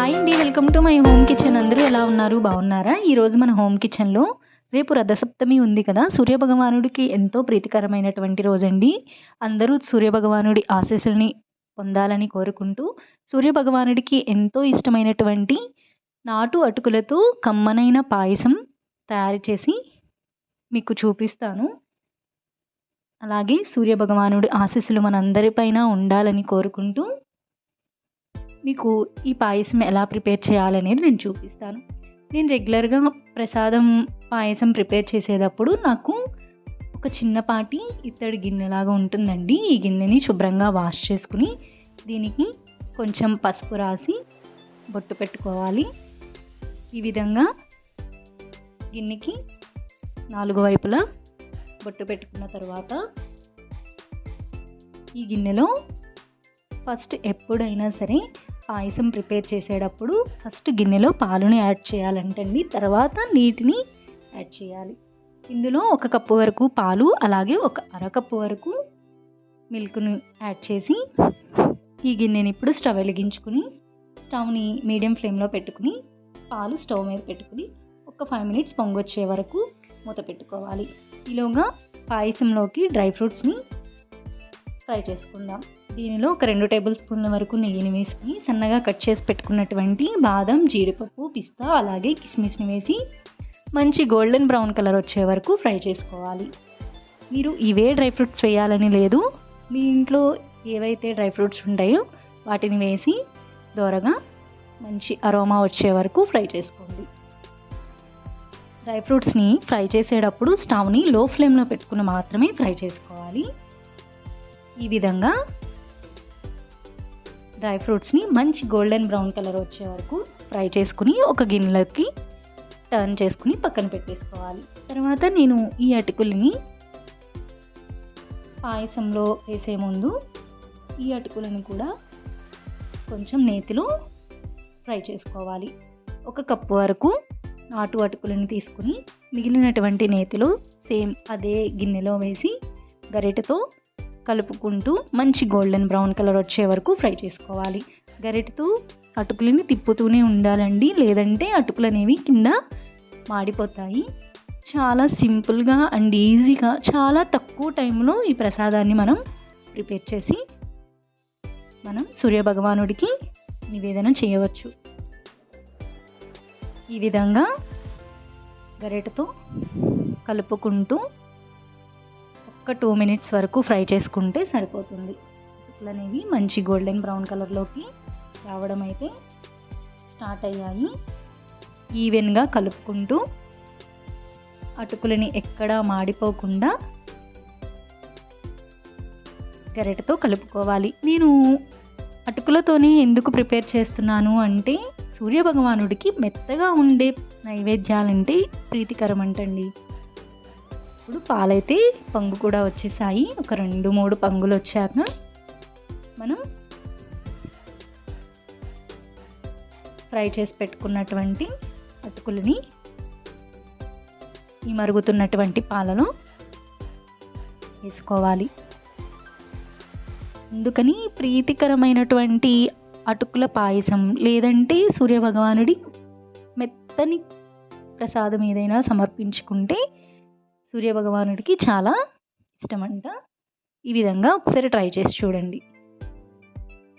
Hi అండి, welcome to my home kitchen. అందరూ ఎలా ఉన్నారు, బాగున్నారా? ఈరోజు మన హోమ్ కిచెన్లో రేపు రథసప్తమి ఉంది కదా, సూర్యభగవానుడికి ఎంతో ప్రీతికరమైనటువంటి రోజండి. అందరూ సూర్యభగవానుడి ఆశీస్సుల్ని పొందాలని కోరుకుంటూ, సూర్యభగవానుడికి ఎంతో ఇష్టమైనటువంటి నాటు అటుకులతో కమ్మనైన పాయసం తయారు చేసి మీకు చూపిస్తాను. అలాగే సూర్యభగవానుడి ఆశీస్సులు మనందరిపైన ఉండాలని కోరుకుంటూ మీకు ఈ పాయసం ఎలా ప్రిపేర్ చేయాలనేది నేను చూపిస్తాను. నేను రెగ్యులర్గా ప్రసాదం పాయసం ప్రిపేర్ చేసేటప్పుడు నాకు ఒక చిన్నపాటి ఇత్తడి గిన్నెలాగా ఉంటుందండి. ఈ గిన్నెని శుభ్రంగా వాష్ చేసుకుని దీనికి కొంచెం పసుపు రాసి బొట్టు పెట్టుకోవాలి. ఈ విధంగా గిన్నెకి 4 వైపులా బొట్టు పెట్టుకున్న తర్వాత ఈ గిన్నెలో ఫస్ట్ ఎప్పుడైనా సరే పాయసం ప్రిపేర్ చేసేటప్పుడు ఫస్ట్ గిన్నెలో పాలుని యాడ్ చేయాలంటండి, తర్వాత నీటిని యాడ్ చేయాలి. ఇందులో 1 కప్పు వరకు పాలు, అలాగే 1 అరకప్పు వరకు మిల్క్ను యాడ్ చేసి ఈ గిన్నెని ఇప్పుడు స్టవ్ వెలిగించుకుని స్టవ్ని మీడియం ఫ్లేమ్లో పెట్టుకుని పాలు స్టవ్ మీద పెట్టుకుని ఒక 5 మినిట్స్ పొంగొచ్చే వరకు మూత పెట్టుకోవాలి. ఈలోగా పాయసంలోకి డ్రై ఫ్రూట్స్ని ఫ్రై చేసుకుందాం. దీనిలో ఒక 2 టేబుల్ స్పూన్ల వరకు నెయ్యిని వేసుకుని సన్నగా కట్ చేసి పెట్టుకున్నటువంటి బాదం, జీడిపప్పు, పిస్తా అలాగే కిస్మిస్ని వేసి మంచి గోల్డెన్ బ్రౌన్ కలర్ వచ్చే వరకు ఫ్రై చేసుకోవాలి. మీరు ఇవే డ్రై ఫ్రూట్స్ వేయాలని లేదు, మీ ఇంట్లో ఏవైతే డ్రై ఫ్రూట్స్ ఉంటాయో వాటిని వేసి దోరగా మంచి అరోమా వచ్చే వరకు ఫ్రై చేసుకోండి. డ్రై ఫ్రూట్స్ని ఫ్రై చేసేటప్పుడు స్టవ్ని లో ఫ్లేమ్లో పెట్టుకుని మాత్రమే ఫ్రై చేసుకోవాలి. ఈ విధంగా డ్రై ఫ్రూట్స్ని మంచి గోల్డెన్ బ్రౌన్ కలర్ వచ్చే వరకు ఫ్రై చేసుకుని ఒక గిన్నెలోకి టర్న్ చేసుకుని పక్కన పెట్టేసుకోవాలి. తర్వాత నేను ఈ అటుకుల్ని పాయసంలో వేసే ముందు ఈ అటుకులను కూడా కొంచెం నేతిలో ఫ్రై చేసుకోవాలి. 1 కప్పు వరకు నాటు అటుకులను తీసుకుని మిగిలినటువంటి నేతిలో సేమ్ అదే గిన్నెలో వేసి గరిటెతో కలుపుకుంటూ మంచి గోల్డెన్ బ్రౌన్ కలర్ వచ్చే వరకు ఫ్రై చేసుకోవాలి. గరిటెతో అటుకులని తిప్పుతూనే ఉండాలండి, లేదంటే అటుకులు అనేవి కింద మాడిపోతాయి. చాలా సింపుల్గా అండ్ ఈజీగా చాలా తక్కువ టైంలో ఈ ప్రసాదాన్ని మనం ప్రిపేర్ చేసి మనం సూర్యభగవానుడికి నివేదన చేయవచ్చు. ఈ విధంగా గరిటెతో కలుపుకుంటూ ఒక 2 మినిట్స్ వరకు ఫ్రై చేసుకుంటే సరిపోతుంది. అటుకులు అనేవి మంచి గోల్డెన్ బ్రౌన్ కలర్లోకి రావడం అయితే స్టార్ట్ అయ్యాయి. ఈవెన్గా కలుపుకుంటూ అటుకులని ఎక్కడా మాడిపోకుండా గరిటెతో కలుపుకోవాలి. నేను అటుకులతోనే ఎందుకు ప్రిపేర్ చేస్తున్నాను అంటే, సూర్యభగవానుడికి మెత్తగా ఉండే నైవేద్యాలంటే ప్రీతికరం అంటండి. ఇప్పుడు పాలైతే పొంగు కూడా వచ్చేసాయి. ఒక 2-3 పొంగులు వచ్చాక మనం ఫ్రై చేసి పెట్టుకున్నటువంటి అటుకులని ఈ మరుగుతున్నటువంటి పాలలో వేసుకోవాలి. అందుకని ప్రీతికరమైనటువంటి అటుకుల పాయసం లేదంటే సూర్యభగవానుడి మెత్తని ప్రసాదం ఏదైనా సమర్పించుకుంటే సూర్యభగవానుడికి చాలా ఇష్టమంట. ఈ విధంగా ఒకసారి ట్రై చేసి చూడండి.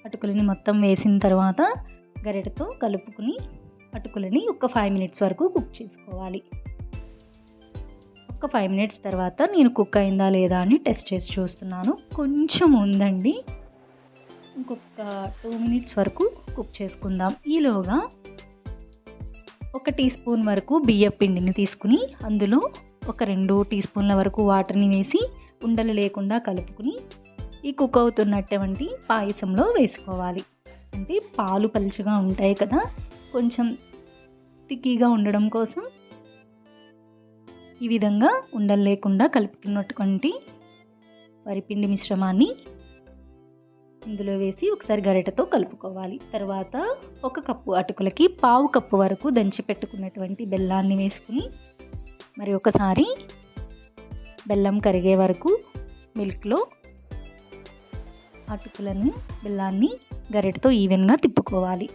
అటుకులని మొత్తం వేసిన తర్వాత గరిటెతో కలుపుకుని అటుకులని ఒక 5 మినిట్స్ వరకు కుక్ చేసుకోవాలి. ఒక 5 మినిట్స్ తర్వాత నేను కుక్ అయిందా లేదా అని టెస్ట్ చేసి చూస్తున్నాను. కొంచెం ఉందండి, ఇంకొక 2 మినిట్స్ వరకు కుక్ చేసుకుందాం. ఈలోగా 1 టీ స్పూన్ వరకు బియ్యం పిండిని తీసుకుని అందులో ఒక 2 టీ స్పూన్ల వరకు వాటర్ని వేసి ఉండలు లేకుండా కలుపుకుని ఈ కుక్ అవుతున్నటువంటి పాయసంలో వేసుకోవాలి. అంటే పాలు పలుచగా ఉంటాయి కదా, కొంచెం తిక్కీగా ఉండడం కోసం ఈ విధంగా ఉండలు లేకుండా కలుపుకున్నటువంటి వరిపిండి మిశ్రమాన్ని ఇందులో వేసి ఒకసారి గరిటెతో కలుపుకోవాలి. తర్వాత 1 కప్పు అటుకులకి 1/2 కప్పు వరకు దంచి పెట్టుకున్నటువంటి బెల్లాన్ని వేసుకుని మరి ఒకసారి బెల్లం కరిగే వరకు మిల్క్లో అటుకులను బెల్లాన్ని గరిటెతో ఈవెన్గా తిప్పుకోవాలి.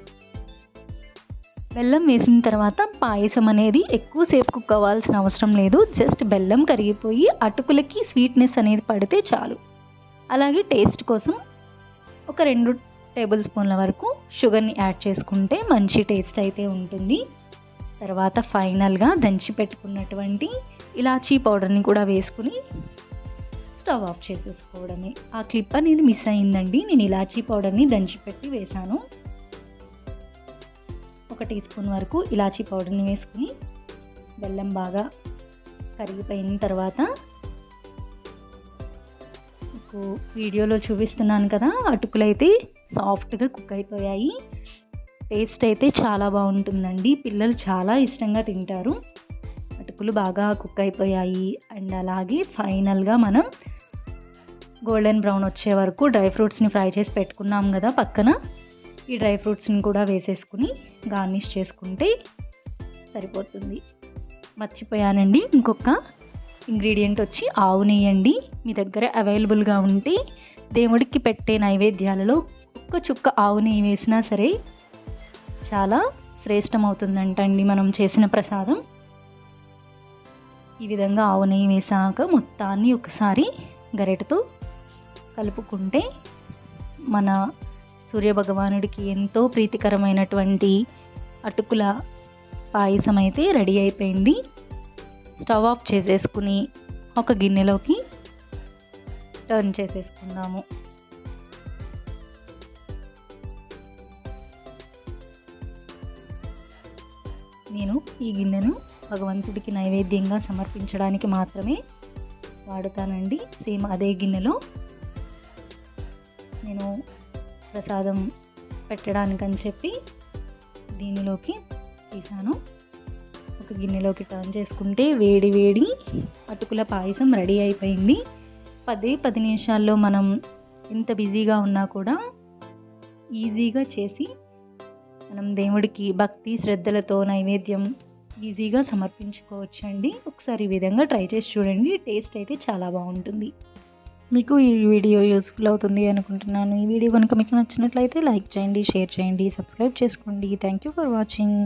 బెల్లం వేసిన తర్వాత పాయసం అనేది ఎక్కువసేపు కుక్ అవ్వాల్సిన అవసరం లేదు. జస్ట్ బెల్లం కరిగిపోయి అటుకులకి స్వీట్నెస్ అనేది పడితే చాలు. అలాగే టేస్ట్ కోసం ఒక 2 టేబుల్ స్పూన్ల వరకు షుగర్ని యాడ్ చేసుకుంటే మంచి టేస్ట్ అయితే ఉంటుంది. తర్వాత ఫైనల్గా దంచి పెట్టుకున్నటువంటి ఇలాచీ పౌడర్ని కూడా వేసుకుని స్టవ్ ఆఫ్ చేసేసుకోవడమే. ఆ క్లిప్ అనేది మిస్ అయిందండి. నేను ఇలాచీ పౌడర్ని దంచిపెట్టి వేశాను. 1 టీ స్పూన్ వరకు ఇలాచీ పౌడర్ని వేసుకుని బెల్లం బాగా కరిగిపోయిన తర్వాత మీకు వీడియోలో చూపిస్తున్నాను కదా, అటుకులు అయితే సాఫ్ట్గా కుక్ అయిపోయాయి. టేస్ట్ అయితే చాలా బాగుంటుందండి. పిల్లలు చాలా ఇష్టంగా తింటారు. అటుకులు బాగా కుక్ అయిపోయాయి. అండ్ అలాగే ఫైనల్గా మనం గోల్డెన్ బ్రౌన్ వచ్చే వరకు డ్రై ఫ్రూట్స్ని ఫ్రై చేసి పెట్టుకున్నాం కదా పక్కన, ఈ డ్రై ఫ్రూట్స్ని కూడా వేసేసుకుని గార్నిష్ చేసుకుంటే సరిపోతుంది. మర్చిపోయానండి, ఇంకొక ఇంగ్రీడియంట్ వచ్చి ఆవు నెయ్యి అండి. మీ దగ్గర అవైలబుల్గా ఉంటే దేవుడికి పెట్టే నైవేద్యాలలో ఒక్క చుక్క ఆవు నెయ్యి వేసినా సరే చాలా శ్రేష్టమవుతుందంటండి మనం చేసిన ప్రసాదం. ఈ విధంగా ఆవు నెయ్యి వేసాక మొత్తాన్ని ఒకసారి గరిటెతో కలుపుకుంటే మన సూర్యభగవానుడికి ఎంతో ప్రీతికరమైనటువంటి అటుకుల పాయసం అయితే రెడీ అయిపోయింది. స్టవ్ ఆఫ్ చేసేసుకుని ఒక గిన్నెలోకి టర్న్ చేసేసుకుందాము. నేను ఈ గిన్నెను భగవంతుడికి నైవేద్యంగా సమర్పించడానికి మాత్రమే వాడుతానండి. సేమ్ అదే గిన్నెలో నేను ప్రసాదం పెట్టడానికని చెప్పి దీనిలోకి తీసాను. ఒక గిన్నెలోకి టర్న్ చేసుకుంటే వేడి వేడి అటుకుల పాయసం రెడీ అయిపోయింది. 10 నిమిషాల్లో మనం ఎంత బిజీగా ఉన్నా కూడా ఈజీగా చేసి మనం దేవుడికి భక్తి శ్రద్ధలతో నైవేద్యం ఈజీగా సమర్పించుకోవచ్చండి. ఒకసారి ఈ విధంగా ట్రై చేసి చూడండి. టేస్ట్ అయితే చాలా బాగుంటుంది. మీకు ఈ వీడియో యూస్ఫుల్ అవుతుంది అనుకుంటున్నాను. ఈ వీడియో కనుక మీకు నచ్చినట్లయితే లైక్ చేయండి, షేర్ చేయండి, సబ్స్క్రైబ్ చేసుకోండి. Thank you for watching.